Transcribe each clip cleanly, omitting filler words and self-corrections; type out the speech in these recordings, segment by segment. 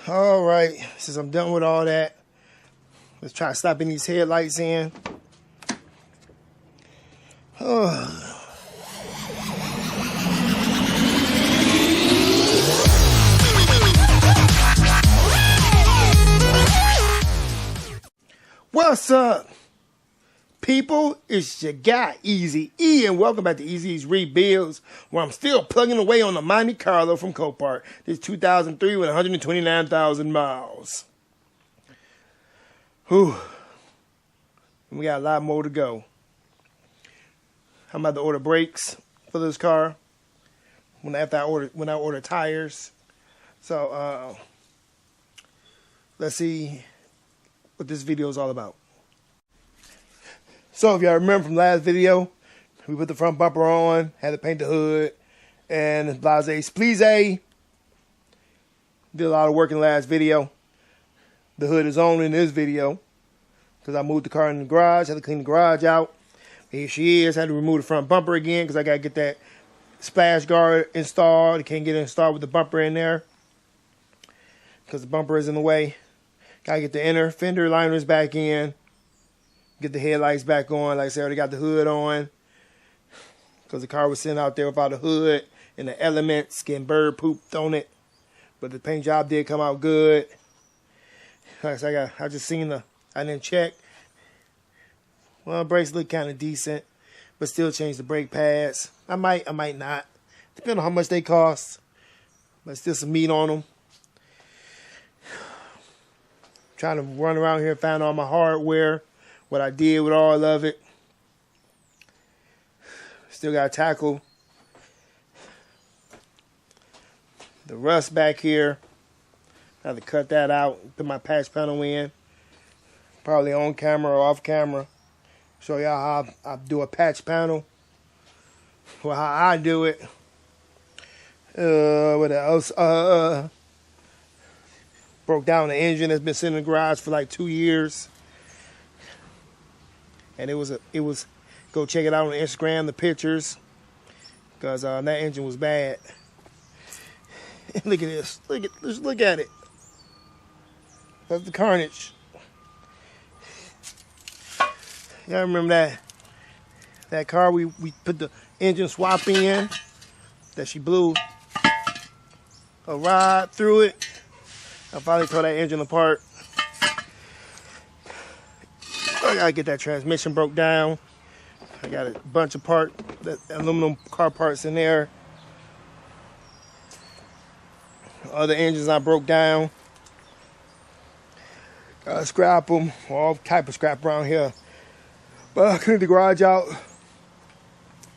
All right, since I'm done with all that, let's try slapping these headlights in. What's up, people? It's your guy, Easy E, and welcome back to Easy's Rebuilds, where I'm still plugging away on the Monte Carlo from Copart. This 2003 with 129,000 miles. Whew. We got a lot more to go. I'm about to order brakes for this car when I order tires. So let's see what this video is all about. So if y'all remember from last video, we put the front bumper on, had to paint the hood, and blase spleeze. Did a lot of work in the last video. The hood is on in this video because I moved the car in the garage, had to clean the garage out. Here she is. Had to remove the front bumper again because I got to get that splash guard installed. I can't get it installed with the bumper in there because the bumper is in the way. Got to get the inner fender liners back in. Get the headlights back on. Like I said, I already got the hood on because the car was sitting out there without a hood and the elements getting bird pooped on it. But the paint job did come out good. Like I said, I just seen I didn't check. Well, brakes look kind of decent, but still change the brake pads. I might not. Depending on how much they cost. But still some meat on them. Trying to run around here and find all my hardware. What I did with all of it. Still got to tackle the rust back here. I have to cut that out. Put my patch panel in. Probably on camera or off camera. Show y'all how I do a patch panel. Well, how I do it. What else? Broke down the engine that's been sitting in the garage for like 2 years. And it was go check it out on Instagram, the pictures. Because that engine was bad. Look at this. Look at it. That's the carnage. Y'all remember that car we put the engine swap in, that she blew a rod through it. I finally tore that engine apart. I gotta get that transmission broke down. I got a bunch of aluminum car parts in there. Other engines I broke down. Gotta scrap them. All type of scrap around here. But I cleaned the garage out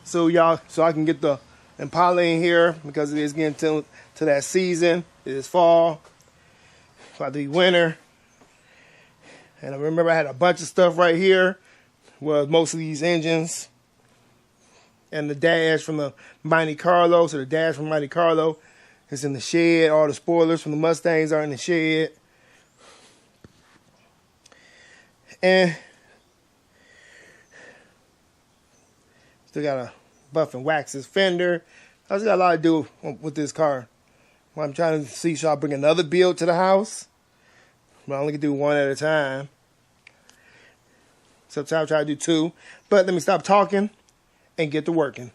so I can get the Impala in here because it is getting to that season. It is fall. It's about to be winter. And I remember I had a bunch of stuff right here. Well, most of these engines and the dash from the Monte Carlo. So the dash from Monte Carlo is in the shed. All the spoilers from the Mustangs are in the shed. And still got to buff and wax this fender. I just got a lot to do with this car. I'm trying to see, should I bring another build to the house? But I only can do one at a time. Sometimes I try to do two. But let me stop talking and get to working.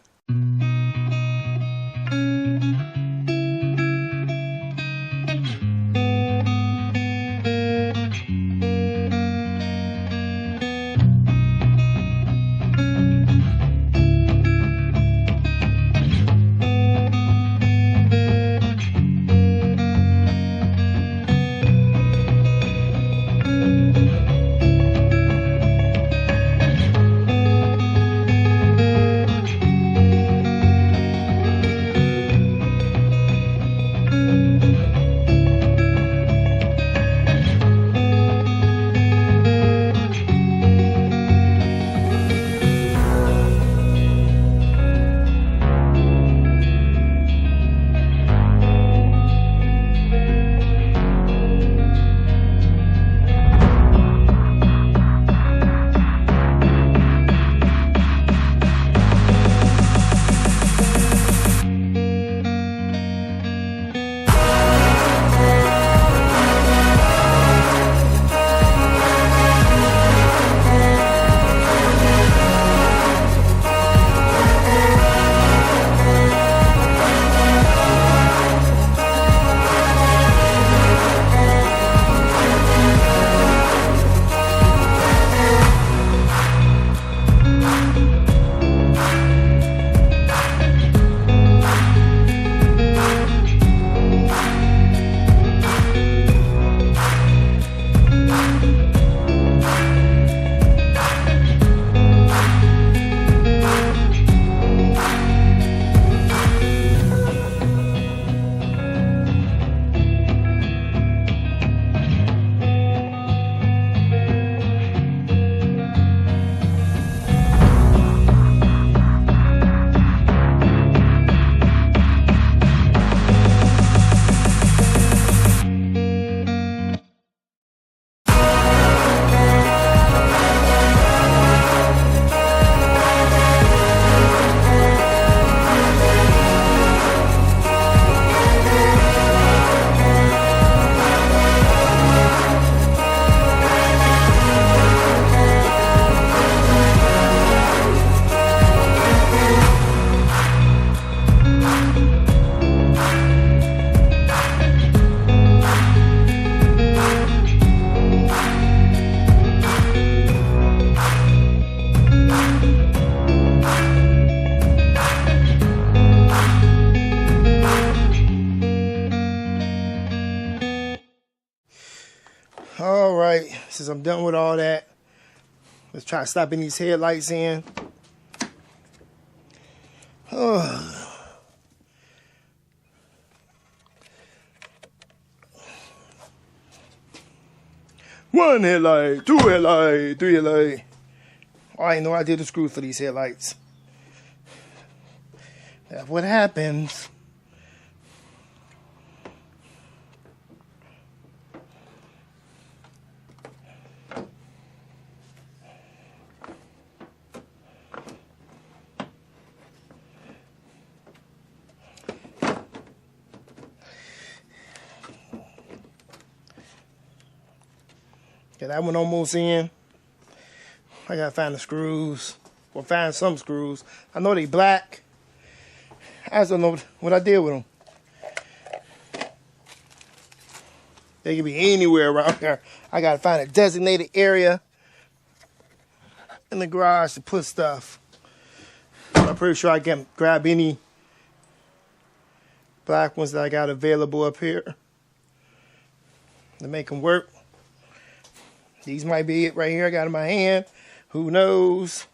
All right, since I'm done with all that, let's try slapping these headlights in. One headlight, two headlight, three headlight. Oh, I didn't know I did the screws for these headlights. That's what happens. Okay, that one almost in. I gotta find the screws, or find some screws. I know they black. I just don't know what I did with them. They can be anywhere around here. I gotta find a designated area in the garage to put stuff. I'm pretty sure I can grab any black ones that I got available up here to make them work. These might be it right here I got in my hand. Who knows?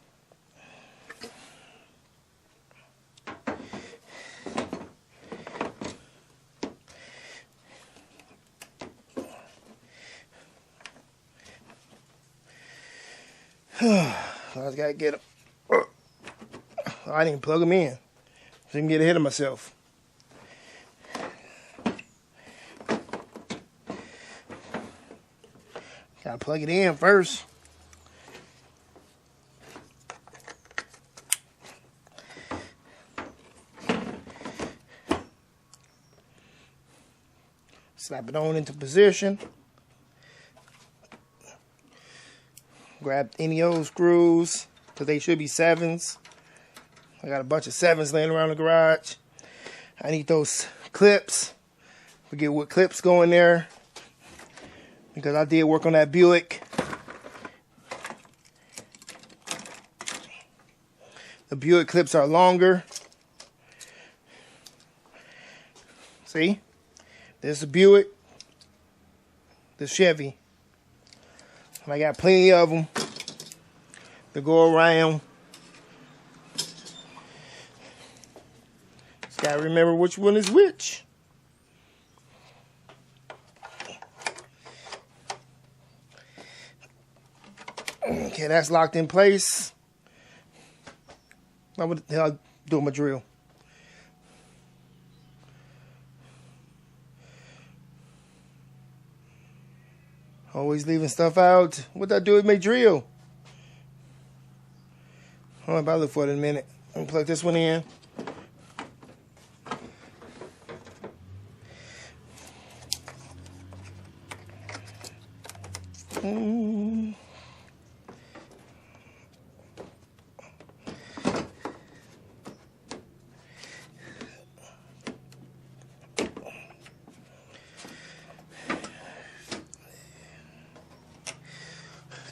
I just gotta get them. I didn't even plug them in. So I can get ahead of myself. Gotta plug it in first. Slap it on into position. Grab any of those screws, because they should be 7s. I got a bunch of 7s laying around the garage. I need those clips. Forget what clips go in there, because I did work on that Buick. The Buick clips are longer. See? This is a Buick. This Chevy. And I got plenty of them to go around. Just gotta remember which one is which. Okay, that's locked in place. Now what the hell I do with my drill? Always leaving stuff out. What I do with my drill? Hold on, I'll look for it in a minute. Let me plug this one in.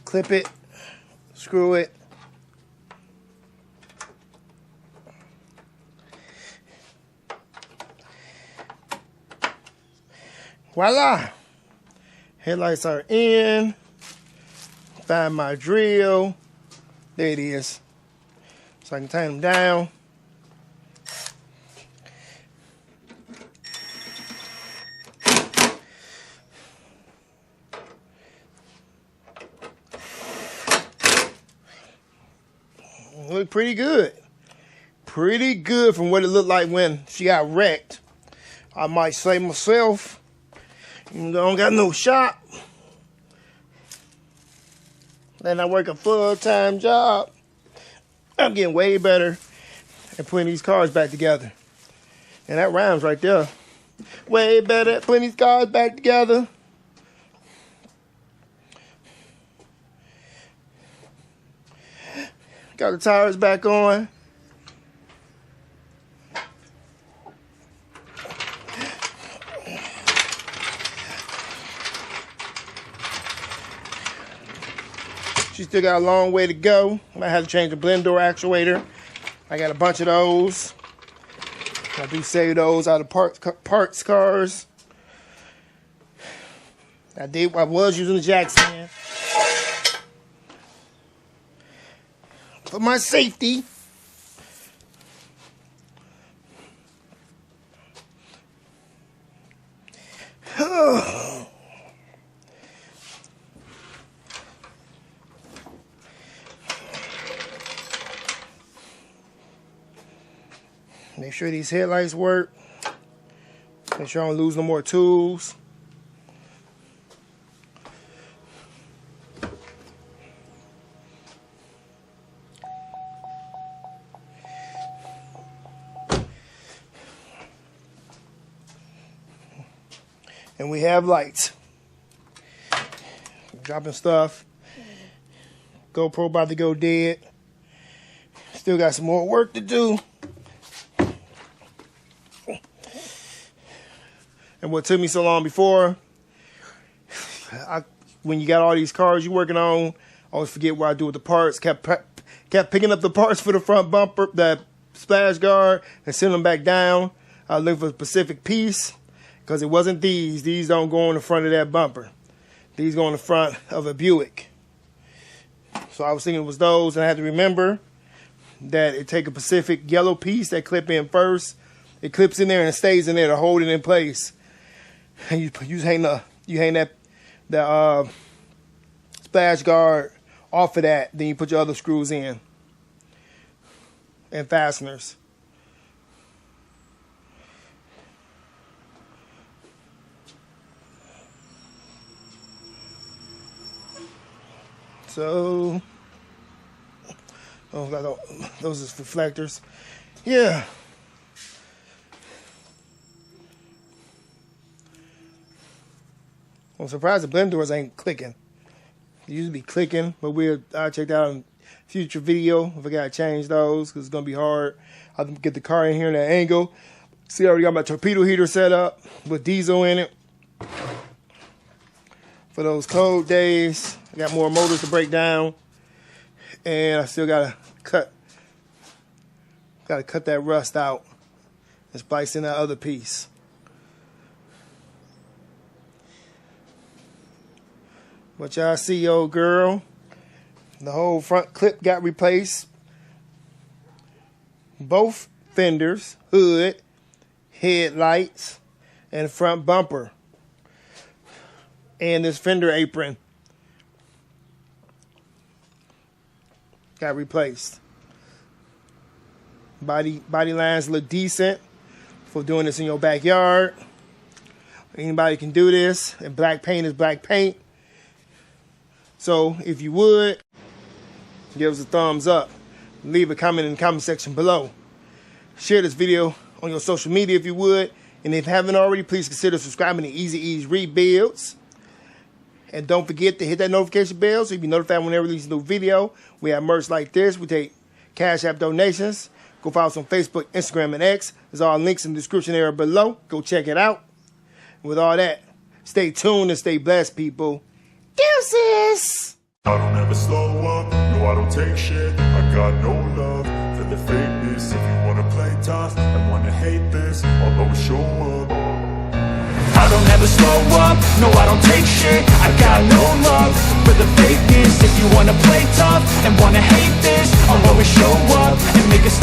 Clip it, screw it. Voila! Headlights are in. Find my drill. There it is. So I can tighten them down. Look pretty good. Pretty good from what it looked like when she got wrecked. I might say myself, I don't got no shop. Then I work a full-time job. I'm getting way better at putting these cars back together. And that rhymes right there. Way better at putting these cars back together. Got the tires back on. She still got a long way to go. I had to change the blend door actuator. I got a bunch of those. I do save those out of parts cars. I was using the jack stand for my safety. Make sure these headlights work. Make sure I don't lose no more tools. And we have lights. Dropping stuff. GoPro about to go dead. Still got some more work to do. And what took me so long before, when you got all these cars you're working on, I always forget what I do with the parts. Kept picking up the parts for the front bumper, the splash guard, and sending them back down. I was looking for a specific piece, because it wasn't these. These don't go on the front of that bumper. These go on the front of a Buick. So I was thinking it was those, and I had to remember that it take a specific yellow piece that clip in first. It clips in there and it stays in there to hold it in place. And you hang that splash guard off of that. Then you put your other screws in and fasteners. So, those is reflectors. Yeah. I'm surprised the blend doors ain't clicking. They used to be clicking, but I'll check that out in future video if I gotta change those, because it's gonna be hard. I'll get the car in here in that angle. See, I already got my torpedo heater set up with diesel in it for those cold days. I got more motors to break down, and I still gotta cut that rust out and splice in that other piece. But y'all see, old girl, the whole front clip got replaced. Both fenders, hood, headlights, and front bumper. And this fender apron got replaced. Body lines look decent for doing this in your backyard. Anybody can do this, and black paint is black paint. So if you would, give us a thumbs up. Leave a comment in the comment section below. Share this video on your social media if you would. And if you haven't already, please consider subscribing to Easy Ease Rebuilds. And don't forget to hit that notification bell so you'll be notified whenever we release a new video. We have merch like this. We take Cash App donations. Go follow us on Facebook, Instagram, and X. There's all links in the description area below. Go check it out. And with all that, stay tuned and stay blessed, people. Deuces! I don't ever slow up, no I don't take shit. I got no love for the fakeness. If you wanna play tough and wanna hate this, I'll always show up. I don't ever slow up, no I don't take shit. I got no love for the fakeness. If you wanna play tough and wanna hate this, I'll always show up and make a statement.